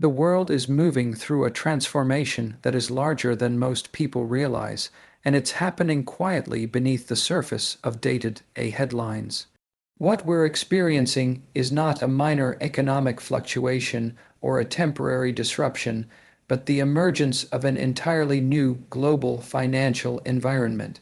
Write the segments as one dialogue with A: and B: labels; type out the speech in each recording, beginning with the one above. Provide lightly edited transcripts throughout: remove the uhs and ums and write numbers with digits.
A: The world is moving through a transformation that is larger than most people realize, and it's happening quietly beneath the surface of day-to-day headlines. What we're experiencing is not a minor economic fluctuation or a temporary disruption, but the emergence of an entirely new global financial environment.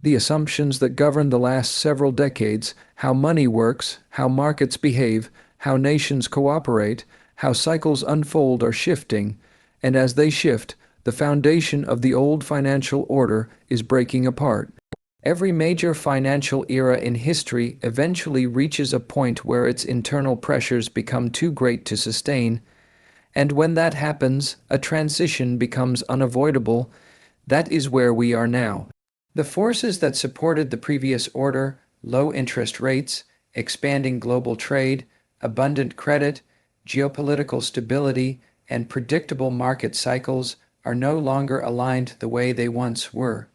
A: The assumptions that govern the last several decades, how money works, how markets behave, how nations cooperate, how cycles unfold are shifting, and as they shift, the foundation of the old financial order is breaking apart. Every major financial era in history eventually reaches a point where its internal pressures become too great to sustain, and when that happens, a transition becomes unavoidable. That is where we are now. The forces that supported the previous order, low interest rates, expanding global trade, abundant credit, geopolitical stability, and predictable market cycles, are no longer aligned the way they once were.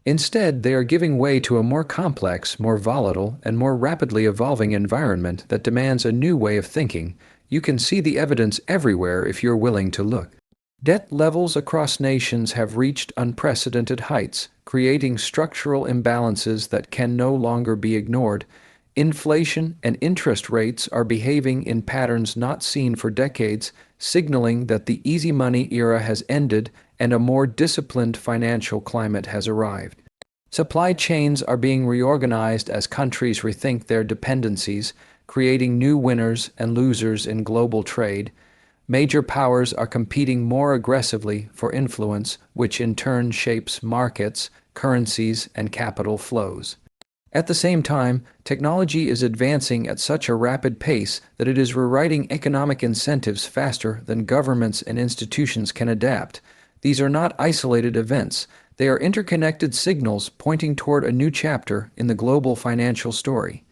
A: Instead, they are giving way to a more complex, more volatile, and more rapidly evolving environment that demands a new way of thinking. You can see the evidence everywhere if you're willing to look. Debt levels across nations have reached unprecedented heights, creating structural imbalances that can no longer be ignored. Inflation and interest rates are behaving in patterns not seen for decades, signaling that the easy money era has ended and a more disciplined financial climate has arrived. Supply chains are being reorganized as countries rethink their dependencies, creating new winners and losers in global trade. Major powers are competing more aggressively for influence, which in turn shapes markets, currencies, and capital flows. At the same time, technology is advancing at such a rapid pace that it is rewriting economic incentives faster than governments and institutions can adapt. These are not isolated events. They are interconnected signals pointing toward a new chapter in the global financial story.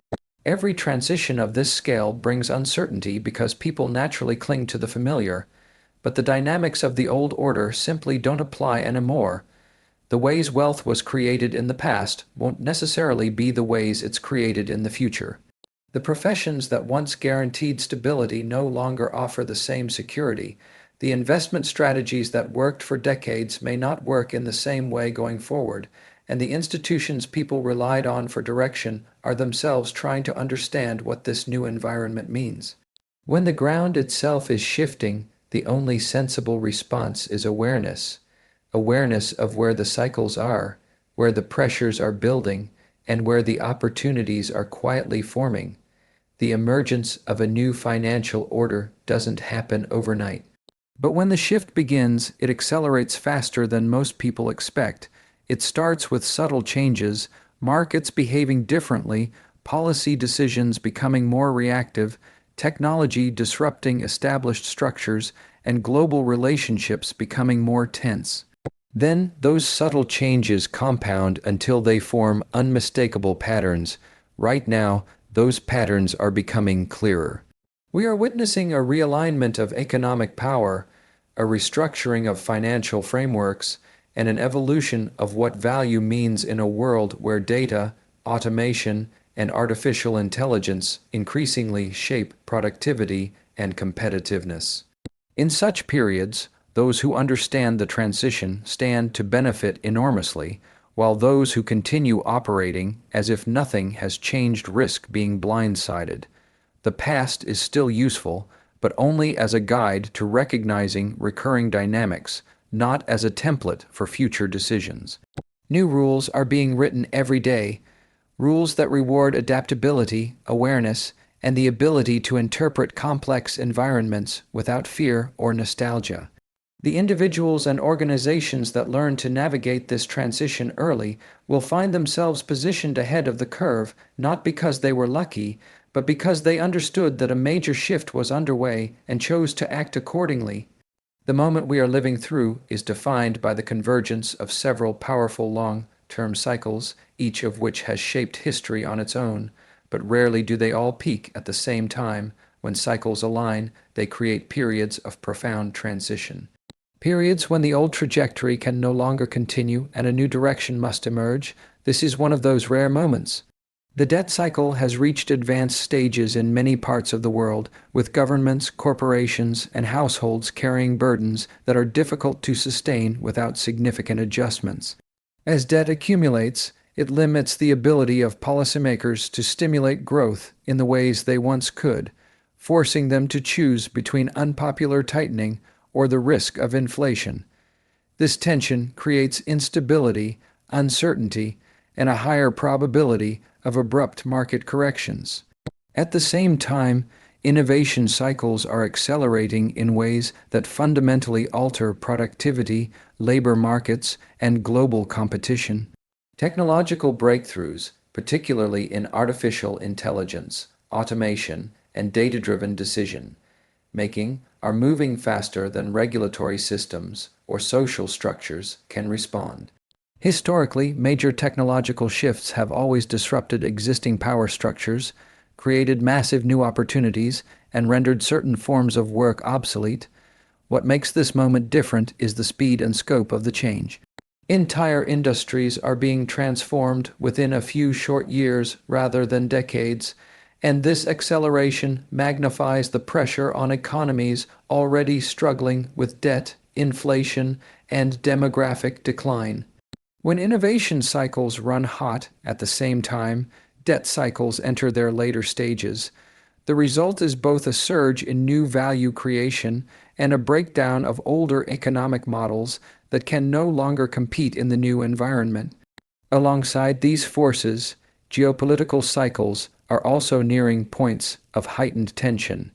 A: Every transition of this scale brings uncertainty because people naturally cling to the familiar, but the dynamics of the old order simply don't apply anymore. The ways wealth was created in the past won't necessarily be the ways it's created in the future. The professions that once guaranteed stability no longer offer the same security. The investment strategies that worked for decades may not work in the same way going forward, and the institutions people relied on for direction are themselves trying to understand what this new environment means. When the ground itself is shifting, the only sensible response is awareness. Awareness of where the cycles are, where the pressures are building, and where the opportunities are quietly forming. The emergence of a new financial order doesn't happen overnight. But when the shift begins, it accelerates faster than most people expect. It starts with subtle changes, markets behaving differently, policy decisions becoming more reactive, technology disrupting established structures, and global relationships becoming more tense. Then, those subtle changes compound until they form unmistakable patterns. Right now, those patterns are becoming clearer. We are witnessing a realignment of economic power, a restructuring of financial frameworks, and an evolution of what value means in a world where data, automation, and artificial intelligence increasingly shape productivity and competitiveness. In such periods, those who understand the transition stand to benefit enormously, while those who continue operating as if nothing has changed risk being blindsided. The past is still useful, but only as a guide to recognizing recurring dynamics, not as a template for future decisions. New rules are being written every day, rules that reward adaptability, awareness, and the ability to interpret complex environments without fear or nostalgia. The individuals and organizations that learn to navigate this transition early will find themselves positioned ahead of the curve, not because they were lucky, but because they understood that a major shift was underway and chose to act accordingly. The moment we are living through is defined by the convergence of several powerful long-term cycles, each of which has shaped history on its own, but rarely do they all peak at the same time. When cycles align, they create periods of profound transition. Periods when the old trajectory can no longer continue and a new direction must emerge. This is one of those rare moments. The debt cycle has reached advanced stages in many parts of the world, with governments, corporations, and households carrying burdens that are difficult to sustain without significant adjustments. As debt accumulates, it limits the ability of policymakers to stimulate growth in the ways they once could, forcing them to choose between unpopular tightening or the risk of inflation. This tension creates instability, uncertainty, and a higher probability of abrupt market corrections. At the same time, innovation cycles are accelerating in ways that fundamentally alter productivity, labor markets, and global competition. Technological breakthroughs, particularly in artificial intelligence, automation, and data-driven decision making, are moving faster than regulatory systems or social structures can respond. Historically, major technological shifts have always disrupted existing power structures, created massive new opportunities, and rendered certain forms of work obsolete. What makes this moment different is the speed and scope of the change. Entire industries are being transformed within a few short years rather than decades, and this acceleration magnifies the pressure on economies already struggling with debt, inflation, and demographic decline. When innovation cycles run hot at the same time, debt cycles enter their later stages. The result is both a surge in new value creation and a breakdown of older economic models that can no longer compete in the new environment. Alongside these forces, geopolitical cycles are also nearing points of heightened tension.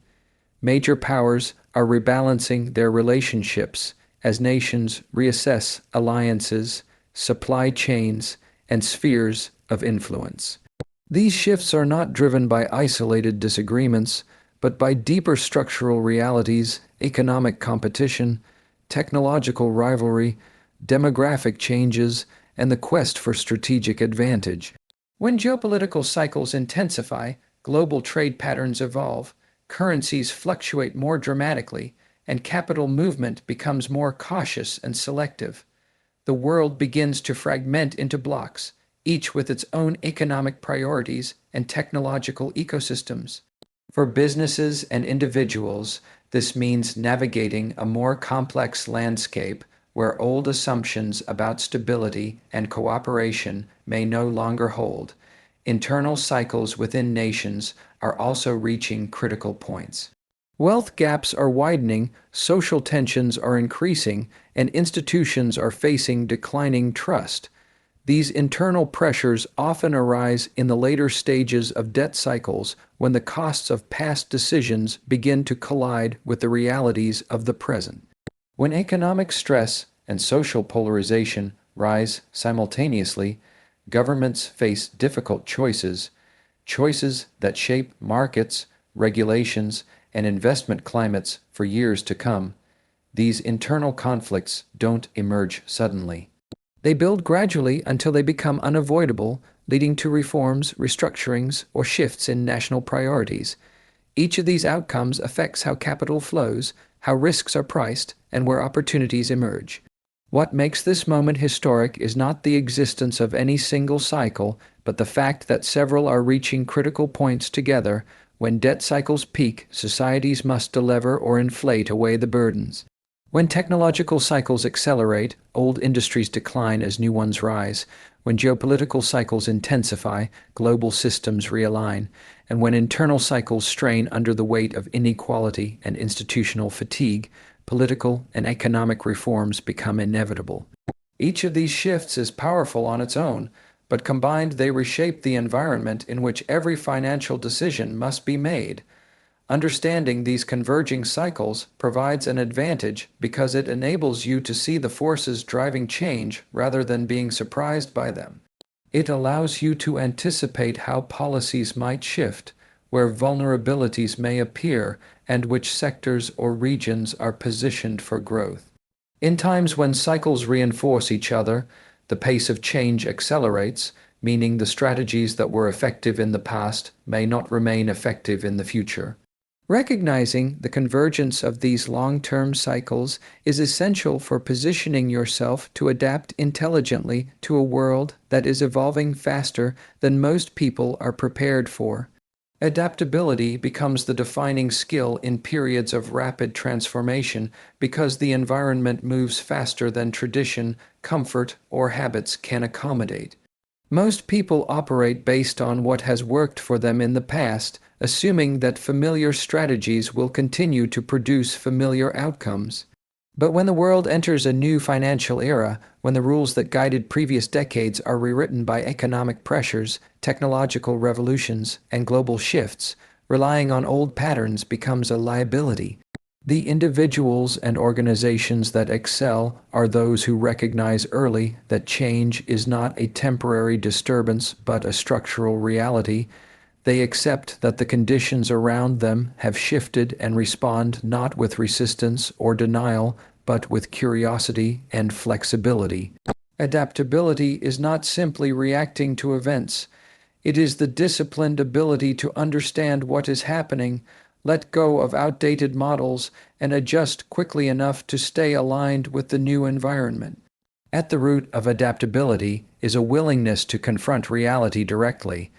A: Major powers are rebalancing their relationships as nations reassess alliances, supply chains, and spheres of influence. These shifts are not driven by isolated disagreements, but by deeper structural realities, economic competition, technological rivalry, demographic changes, and the quest for strategic advantage. When geopolitical cycles intensify, global trade patterns evolve, currencies fluctuate more dramatically, and capital movement becomes more cautious and selective. The world begins to fragment into blocks, each with its own economic priorities and technological ecosystems. For businesses and individuals, this means navigating a more complex landscape where old assumptions about stability and cooperation may no longer hold. Internal cycles within nations are also reaching critical points. Wealth gaps are widening, social tensions are increasing, and institutions are facing declining trust. These internal pressures often arise in the later stages of debt cycles when the costs of past decisions begin to collide with the realities of the present. When economic stress and social polarization rise simultaneously, governments face difficult choices that shape markets, regulations, and investment climates for years to come. These internal conflicts don't emerge suddenly. They build gradually until they become unavoidable, leading to reforms, restructurings, or shifts in national priorities. Each of these outcomes affects how capital flows, how risks are priced, and where opportunities emerge. What makes this moment historic is not the existence of any single cycle, but the fact that several are reaching critical points together. When debt cycles peak, societies must delever or inflate away the burdens. When technological cycles accelerate, old industries decline as new ones rise. When geopolitical cycles intensify, global systems realign. And when internal cycles strain under the weight of inequality and institutional fatigue, political and economic reforms become inevitable. Each of these shifts is powerful on its own, but combined they reshape the environment in which every financial decision must be made. Understanding these converging cycles provides an advantage because it enables you to see the forces driving change rather than being surprised by them. It allows you to anticipate how policies might shift, where vulnerabilities may appear, and which sectors or regions are positioned for growth. In times when cycles reinforce each other, the pace of change accelerates, meaning the strategies that were effective in the past may not remain effective in the future. Recognizing the convergence of these long-term cycles is essential for positioning yourself to adapt intelligently to a world that is evolving faster than most people are prepared for. Adaptability becomes the defining skill in periods of rapid transformation because the environment moves faster than tradition, comfort, or habits can accommodate. Most people operate based on what has worked for them in the past, assuming that familiar strategies will continue to produce familiar outcomes. But when the world enters a new financial era, when the rules that guided previous decades are rewritten by economic pressures, technological revolutions, and global shifts, relying on old patterns becomes a liability. The individuals and organizations that excel are those who recognize early that change is not a temporary disturbance but a structural reality. They accept that the conditions around them have shifted and respond not with resistance or denial, but with curiosity and flexibility. Adaptability is not simply reacting to events. It is the disciplined ability to understand what is happening, let go of outdated models, and adjust quickly enough to stay aligned with the new environment. At the root of adaptability is a willingness to confront reality directly.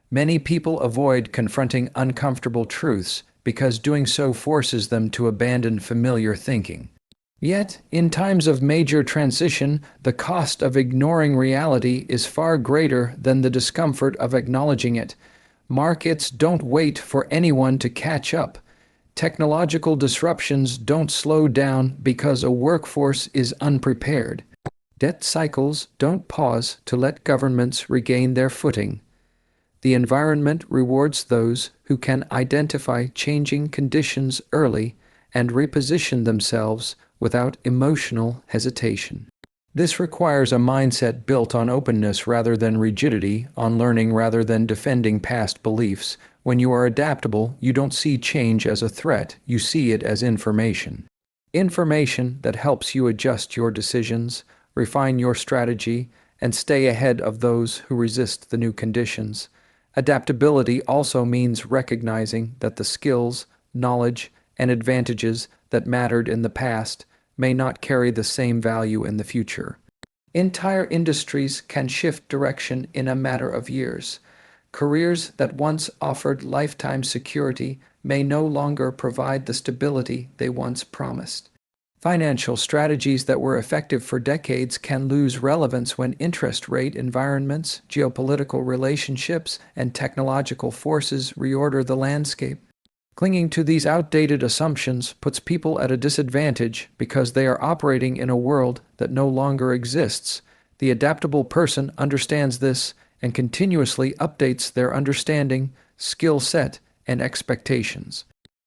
A: Many people avoid confronting uncomfortable truths because doing so forces them to abandon familiar thinking. Yet, in times of major transition, the cost of ignoring reality is far greater than the discomfort of acknowledging it. Markets don't wait for anyone to catch up. Technological disruptions don't slow down because a workforce is unprepared. Debt cycles don't pause to let governments regain their footing. The environment rewards those who can identify changing conditions early and reposition themselves without emotional hesitation. This requires a mindset built on openness rather than rigidity, on learning rather than defending past beliefs. When you are adaptable, you don't see change as a threat, you see it as information. Information that helps you adjust your decisions, refine your strategy, and stay ahead of those who resist the new conditions. Adaptability also means recognizing that the skills, knowledge, and advantages that mattered in the past may not carry the same value in the future. Entire industries can shift direction in a matter of years. Careers that once offered lifetime security may no longer provide the stability they once promised. Financial strategies that were effective for decades can lose relevance when interest rate environments, geopolitical relationships, and technological forces reorder the landscape. Clinging to these outdated assumptions puts people at a disadvantage because they are operating in a world that no longer exists. The adaptable person understands this and continuously updates their understanding, skill set, and expectations.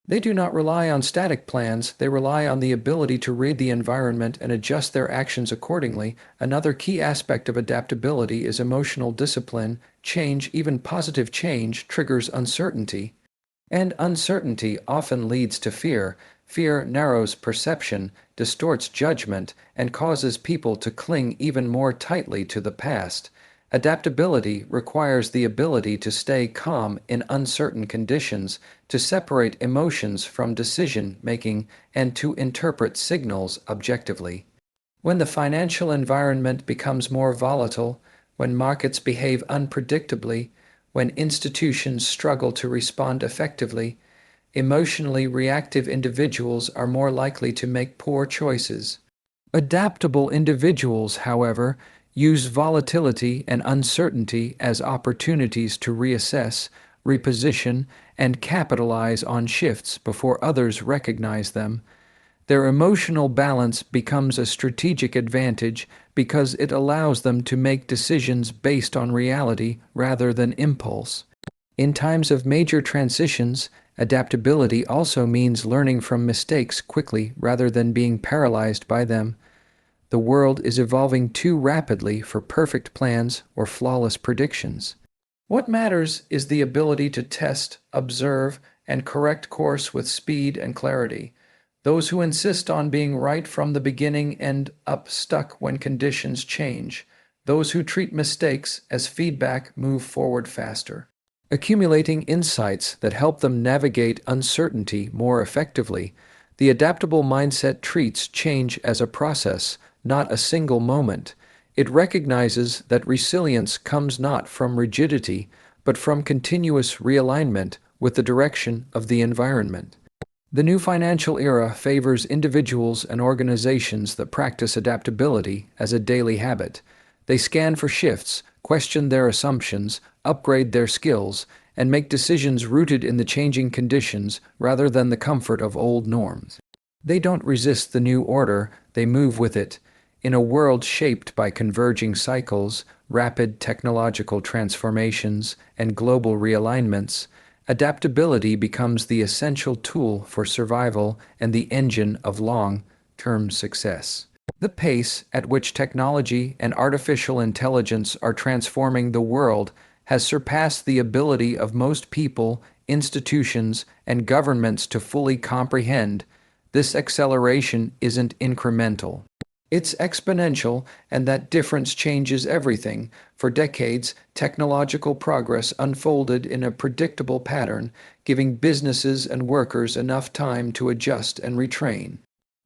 A: They do not rely on static plans, they rely on the ability to read the environment and adjust their actions accordingly. Another key aspect of adaptability is emotional discipline. Change, even positive change, triggers uncertainty. And uncertainty often leads to fear. Fear narrows perception, distorts judgment, and causes people to cling even more tightly to the past. Adaptability requires the ability to stay calm in uncertain conditions, to separate emotions from decision-making, and to interpret signals objectively. When the financial environment becomes more volatile, when markets behave unpredictably, when institutions struggle to respond effectively, emotionally reactive individuals are more likely to make poor choices. Adaptable individuals, however, use volatility and uncertainty as opportunities to reassess, reposition, and capitalize on shifts before others recognize them. Their emotional balance becomes a strategic advantage because it allows them to make decisions based on reality rather than impulse. In times of major transitions, adaptability also means learning from mistakes quickly rather than being paralyzed by them. The world is evolving too rapidly for perfect plans or flawless predictions. What matters is the ability to test, observe, and correct course with speed and clarity. Those who insist on being right from the beginning end up stuck when conditions change. Those who treat mistakes as feedback move forward faster. accumulating insights that help them navigate uncertainty more effectively. The adaptable mindset treats change as a process, not a single moment. It recognizes that resilience comes not from rigidity, but from continuous realignment with the direction of the environment. The new financial era favors individuals and organizations that practice adaptability as a daily habit. They scan for shifts, question their assumptions, upgrade their skills, and make decisions rooted in the changing conditions rather than the comfort of old norms. They don't resist the new order, they move with it. In a world shaped by converging cycles, rapid technological transformations, and global realignments, adaptability becomes the essential tool for survival and the engine of long-term success. The pace at which technology and artificial intelligence are transforming the world has surpassed the ability of most people, institutions, and governments to fully comprehend. This acceleration isn't incremental. It's exponential, and that difference changes everything. For decades, technological progress unfolded in a predictable pattern, giving businesses and workers enough time to adjust and retrain.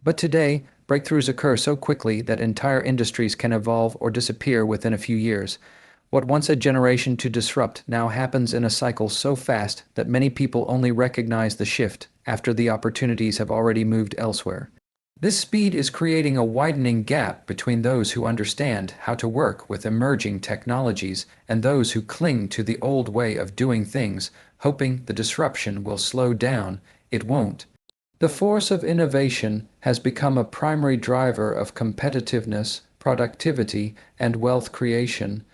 A: But today, breakthroughs occur so quickly that entire industries can evolve or disappear within a few years. What once a generation to disrupt now happens in a cycle so fast that many people only recognize the shift after the opportunities have already moved elsewhere. This speed is creating a widening gap between those who understand how to work with emerging technologies and those who cling to the old way of doing things, hoping the disruption will slow down. It won't. The force of innovation has become a primary driver of competitiveness, productivity, and wealth creation,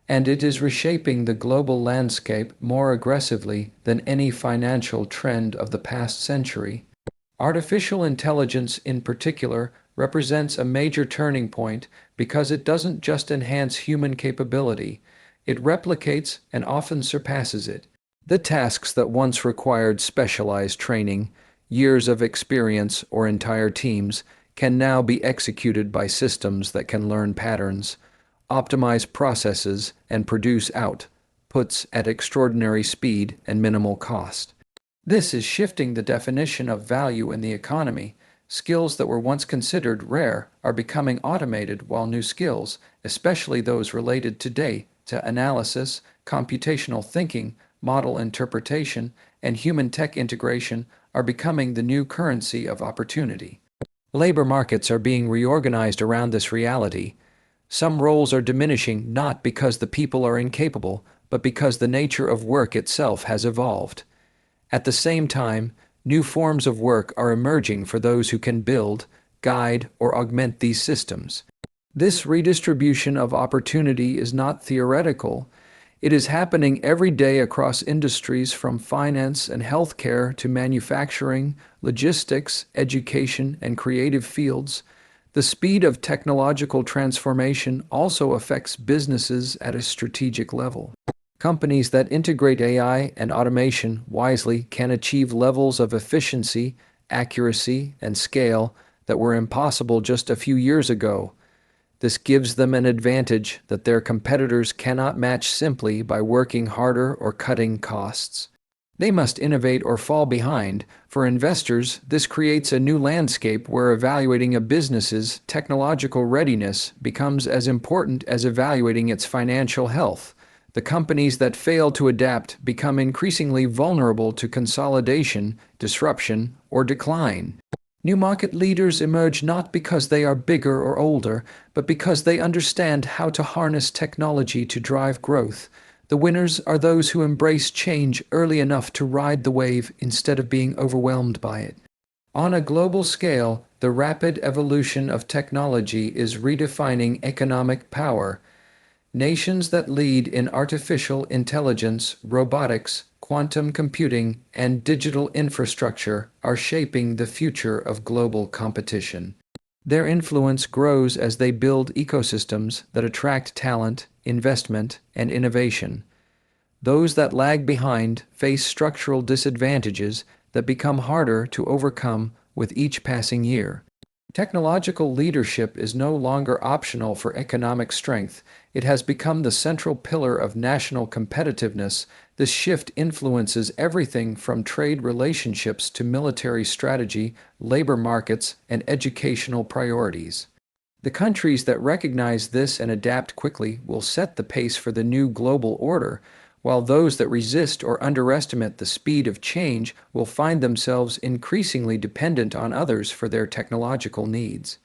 A: and it is reshaping the global landscape more aggressively than any financial trend of the past century. Artificial intelligence, in particular, represents a major turning point because it doesn't just enhance human capability, it replicates and often surpasses it. The tasks that once required specialized training, years of experience, or entire teams can now be executed by systems that can learn patterns, optimize processes, and produce outputs at extraordinary speed and minimal cost. This is shifting the definition of value in the economy. Skills that were once considered rare are becoming automated, while new skills, especially those related to data analysis, computational thinking, model interpretation, and human-tech integration, are becoming the new currency of opportunity. Labor markets are being reorganized around this reality. Some roles are diminishing not because the people are incapable, but because the nature of work itself has evolved. At the same time, new forms of work are emerging for those who can build, guide, or augment these systems. This redistribution of opportunity is not theoretical. It is happening every day across industries from finance and healthcare to manufacturing, logistics, education, and creative fields. The speed of technological transformation also affects businesses at a strategic level. Companies that integrate AI and automation wisely can achieve levels of efficiency, accuracy, and scale that were impossible just a few years ago. This gives them an advantage that their competitors cannot match simply by working harder or cutting costs. They must innovate or fall behind. For investors, this creates a new landscape where evaluating a business's technological readiness becomes as important as evaluating its financial health. The companies that fail to adapt become increasingly vulnerable to consolidation, disruption, or decline. New market leaders emerge not because they are bigger or older, but because they understand how to harness technology to drive growth. The winners are those who embrace change early enough to ride the wave instead of being overwhelmed by it. On a global scale, the rapid evolution of technology is redefining economic power. Nations that lead in artificial intelligence, robotics, quantum computing, and digital infrastructure are shaping the future of global competition. Their influence grows as they build ecosystems that attract talent, investment, and innovation. Those that lag behind face structural disadvantages that become harder to overcome with each passing year. Technological leadership is no longer optional for economic strength. It has become the central pillar of national competitiveness. This shift influences everything from trade relationships to military strategy, labor markets, and educational priorities. The countries that recognize this and adapt quickly will set the pace for the new global order, while those that resist or underestimate the speed of change will find themselves increasingly dependent on others for their technological needs.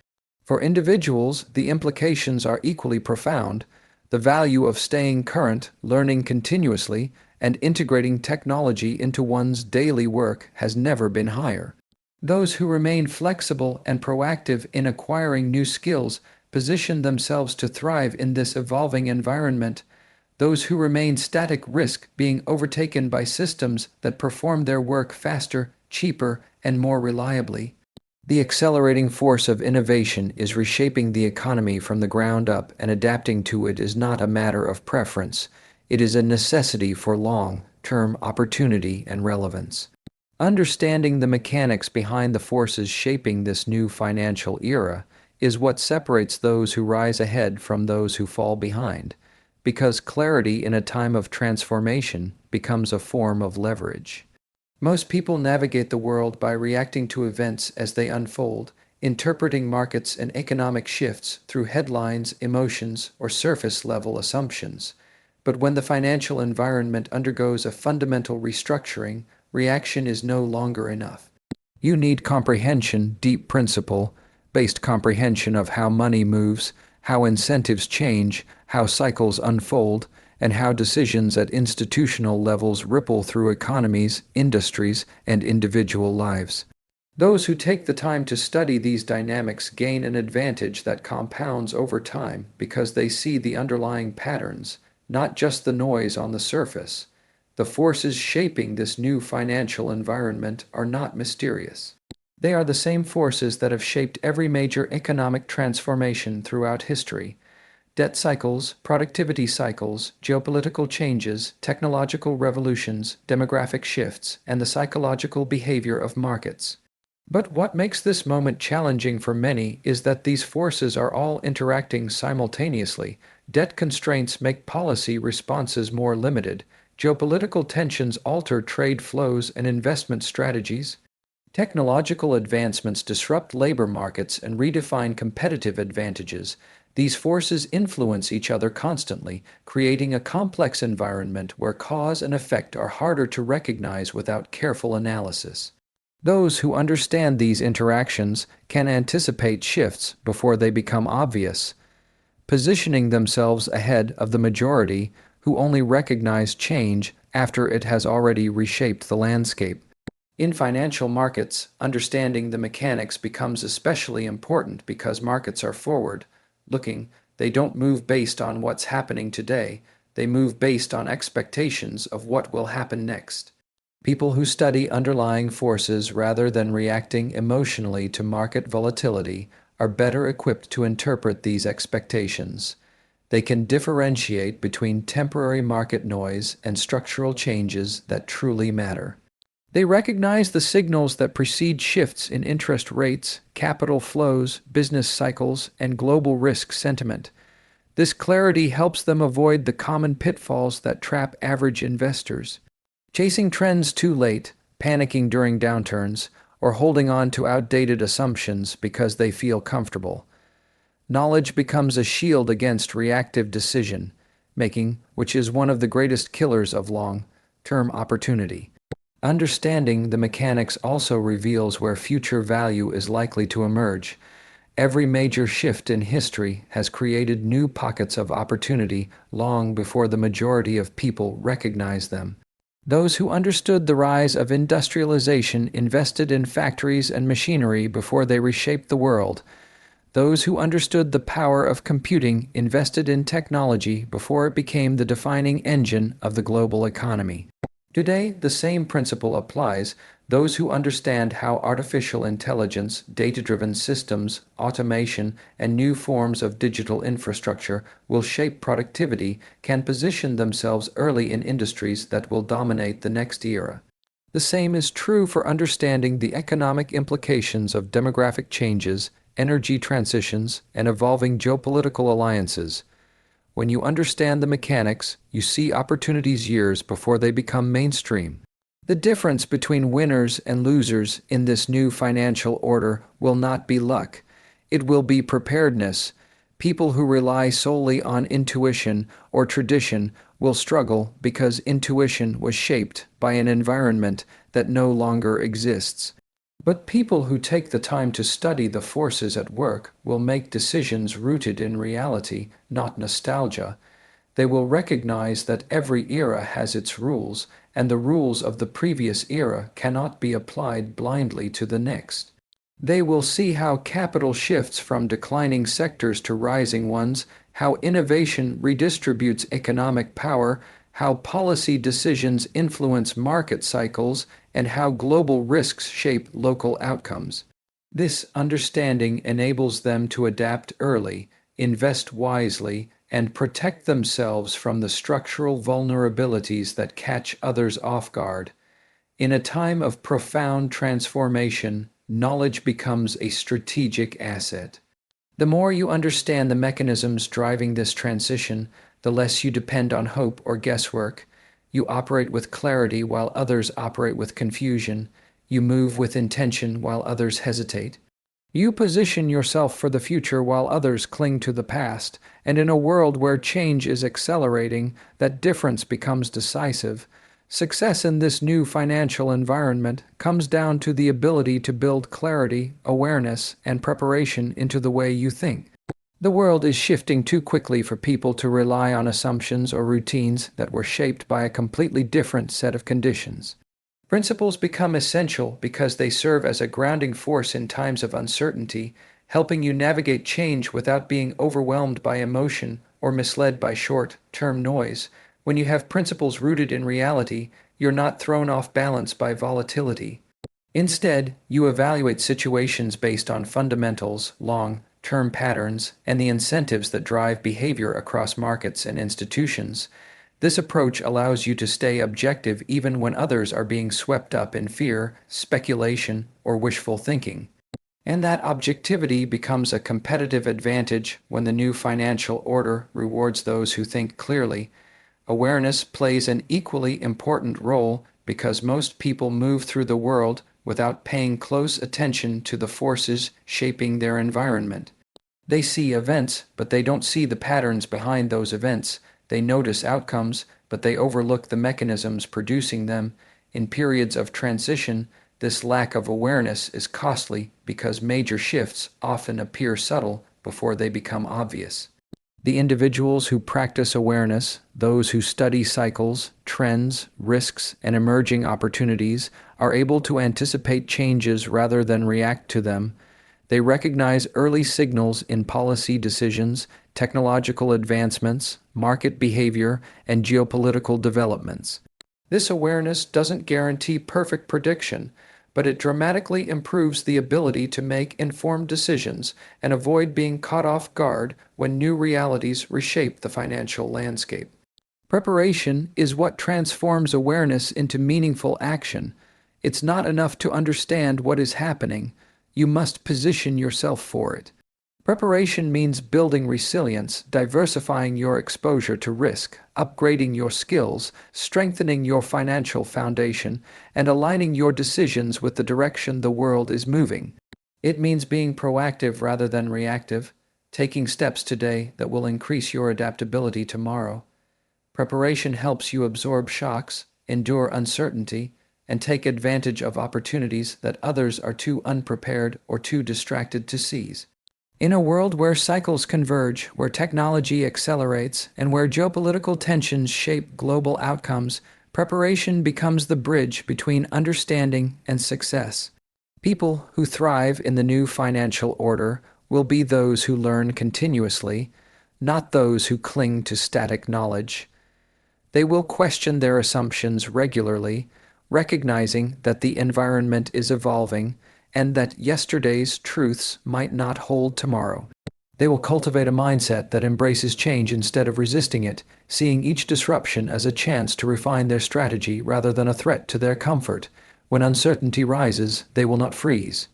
A: For individuals, the implications are equally profound. The value of staying current, learning continuously, and integrating technology into one's daily work has never been higher. Those who remain flexible and proactive in acquiring new skills position themselves to thrive in this evolving environment. Those who remain static risk being overtaken by systems that perform their work faster, cheaper, and more reliably. The accelerating force of innovation is reshaping the economy from the ground up, and adapting to it is not a matter of preference. It is a necessity for long-term opportunity and relevance. Understanding the mechanics behind the forces shaping this new financial era is what separates those who rise ahead from those who fall behind, because clarity in a time of transformation becomes a form of leverage. Most people navigate the world by reacting to events as they unfold, interpreting markets and economic shifts through headlines, emotions, or surface-level assumptions. But when the financial environment undergoes a fundamental restructuring, reaction is no longer enough. You need comprehension, deep principle-based comprehension of how money moves, how incentives change, how cycles unfold, and how decisions at institutional levels ripple through economies, industries, and individual lives. Those who take the time to study these dynamics gain an advantage that compounds over time because they see the underlying patterns, not just the noise on the surface. The forces shaping this new financial environment are not mysterious. They are the same forces that have shaped every major economic transformation throughout history. Debt cycles, productivity cycles, geopolitical changes, technological revolutions, demographic shifts, and the psychological behavior of markets. But what makes this moment challenging for many is that these forces are all interacting simultaneously. Debt constraints make policy responses more limited. Geopolitical tensions alter trade flows and investment strategies. Technological advancements disrupt labor markets and redefine competitive advantages. These forces influence each other constantly, creating a complex environment where cause and effect are harder to recognize without careful analysis. Those who understand these interactions can anticipate shifts before they become obvious, positioning themselves ahead of the majority who only recognize change after it has already reshaped the landscape. In financial markets, understanding the mechanics becomes especially important because markets are forward-looking. They don't move based on what's happening today. They move based on expectations of what will happen next. People who study underlying forces rather than reacting emotionally to market volatility are better equipped to interpret these expectations. They can differentiate between temporary market noise and structural changes that truly matter. They recognize the signals that precede shifts in interest rates, capital flows, business cycles, and global risk sentiment. This clarity helps them avoid the common pitfalls that trap average investors. Chasing trends too late, panicking during downturns, or holding on to outdated assumptions because they feel comfortable. Knowledge becomes a shield against reactive decision-making, which is one of the greatest killers of long-term opportunity. Understanding the mechanics also reveals where future value is likely to emerge. Every major shift in history has created new pockets of opportunity long before the majority of people recognize them. Those who understood the rise of industrialization invested in factories and machinery before they reshaped the world. Those who understood the power of computing invested in technology before it became the defining engine of the global economy. Today, the same principle applies. Those who understand how artificial intelligence, data-driven systems, automation, and new forms of digital infrastructure will shape productivity can position themselves early in industries that will dominate the next era. The same is true for understanding the economic implications of demographic changes. energy transitions, and evolving geopolitical alliances. When you understand the mechanics, you see opportunities years before they become mainstream. The difference between winners and losers in this new financial order will not be luck. It will be preparedness. People who rely solely on intuition or tradition will struggle because intuition was shaped by an environment that no longer exists. But people who take the time to study the forces at work will make decisions rooted in reality, not nostalgia. They will recognize that every era has its rules, and the rules of the previous era cannot be applied blindly to the next. They will see how capital shifts from declining sectors to rising ones, how innovation redistributes economic power, how policy decisions influence market cycles, and how global risks shape local outcomes. This understanding enables them to adapt early, invest wisely, and protect themselves from the structural vulnerabilities that catch others off guard. In a time of profound transformation, knowledge becomes a strategic asset. The more you understand the mechanisms driving this transition, the less you depend on hope or guesswork. You operate with clarity while others operate with confusion. You move with intention while others hesitate. You position yourself for the future while others cling to the past, and in a world where change is accelerating, that difference becomes decisive. Success in this new financial environment comes down to the ability to build clarity, awareness, and preparation into the way you think. The world is shifting too quickly for people to rely on assumptions or routines that were shaped by a completely different set of conditions. Principles become essential because they serve as a grounding force in times of uncertainty, helping you navigate change without being overwhelmed by emotion or misled by short-term noise. When you have principles rooted in reality, you're not thrown off balance by volatility. Instead, you evaluate situations based on fundamentals, long-term patterns, and the incentives that drive behavior across markets and institutions. This approach allows you to stay objective even when others are being swept up in fear, speculation, or wishful thinking. And that objectivity becomes a competitive advantage when the new financial order rewards those who think clearly. Awareness plays an equally important role because most people move through the world without paying close attention to the forces shaping their environment. They see events, but they don't see the patterns behind those events. They notice outcomes, but they overlook the mechanisms producing them. In periods of transition, this lack of awareness is costly because major shifts often appear subtle before they become obvious. The individuals who practice awareness, those who study cycles, trends, risks, and emerging opportunities, are able to anticipate changes rather than react to them. They recognize early signals in policy decisions, technological advancements, market behavior, and geopolitical developments. This awareness doesn't guarantee perfect prediction, but it dramatically improves the ability to make informed decisions and avoid being caught off guard when new realities reshape the financial landscape. Preparation is what transforms awareness into meaningful action. It's not enough to understand what is happening. You must position yourself for it. Preparation means building resilience, diversifying your exposure to risk, upgrading your skills, strengthening your financial foundation, and aligning your decisions with the direction the world is moving. It means being proactive rather than reactive, taking steps today that will increase your adaptability tomorrow. Preparation helps you absorb shocks, endure uncertainty, and take advantage of opportunities that others are too unprepared or too distracted to seize. In a world where cycles converge, where technology accelerates, and where geopolitical tensions shape global outcomes, preparation becomes the bridge between understanding and success. People who thrive in the new financial order will be those who learn continuously, not those who cling to static knowledge. They will question their assumptions regularly, recognizing that the environment is evolving and that yesterday's truths might not hold tomorrow. They will cultivate a mindset that embraces change instead of resisting it, seeing each disruption as a chance to refine their strategy rather than a threat to their comfort. When uncertainty rises, they will not freeze.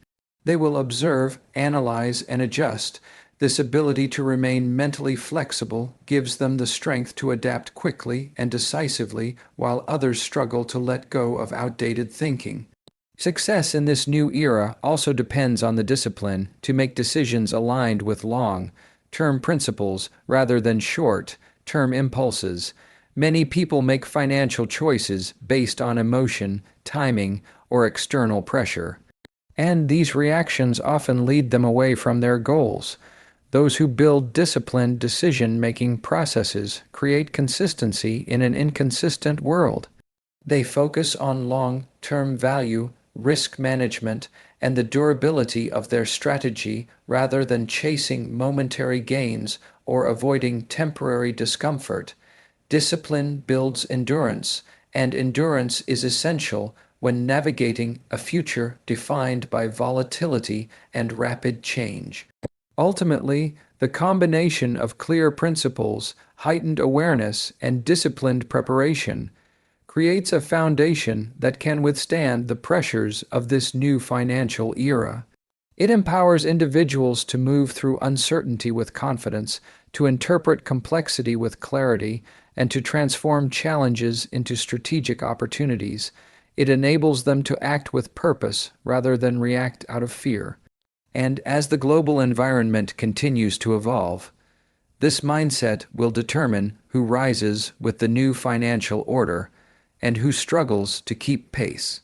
A: They will observe, analyze, and adjust. This ability to remain mentally flexible gives them the strength to adapt quickly and decisively while others struggle to let go of outdated thinking. Success in this new era also depends on the discipline to make decisions aligned with long-term principles rather than short-term impulses. Many people make financial choices based on emotion, timing, or external pressure, and these reactions often lead them away from their goals. Those who build disciplined decision-making processes create consistency in an inconsistent world. They focus on long-term value, risk management, and the durability of their strategy rather than chasing momentary gains or avoiding temporary discomfort. Discipline builds endurance, and endurance is essential when navigating a future defined by volatility and rapid change. Ultimately, the combination of clear principles, heightened awareness, and disciplined preparation creates a foundation that can withstand the pressures of this new financial era. It empowers individuals to move through uncertainty with confidence, to interpret complexity with clarity, and to transform challenges into strategic opportunities. It enables them to act with purpose rather than react out of fear. And as the global environment continues to evolve, this mindset will determine who rises with the new financial order and who struggles to keep pace.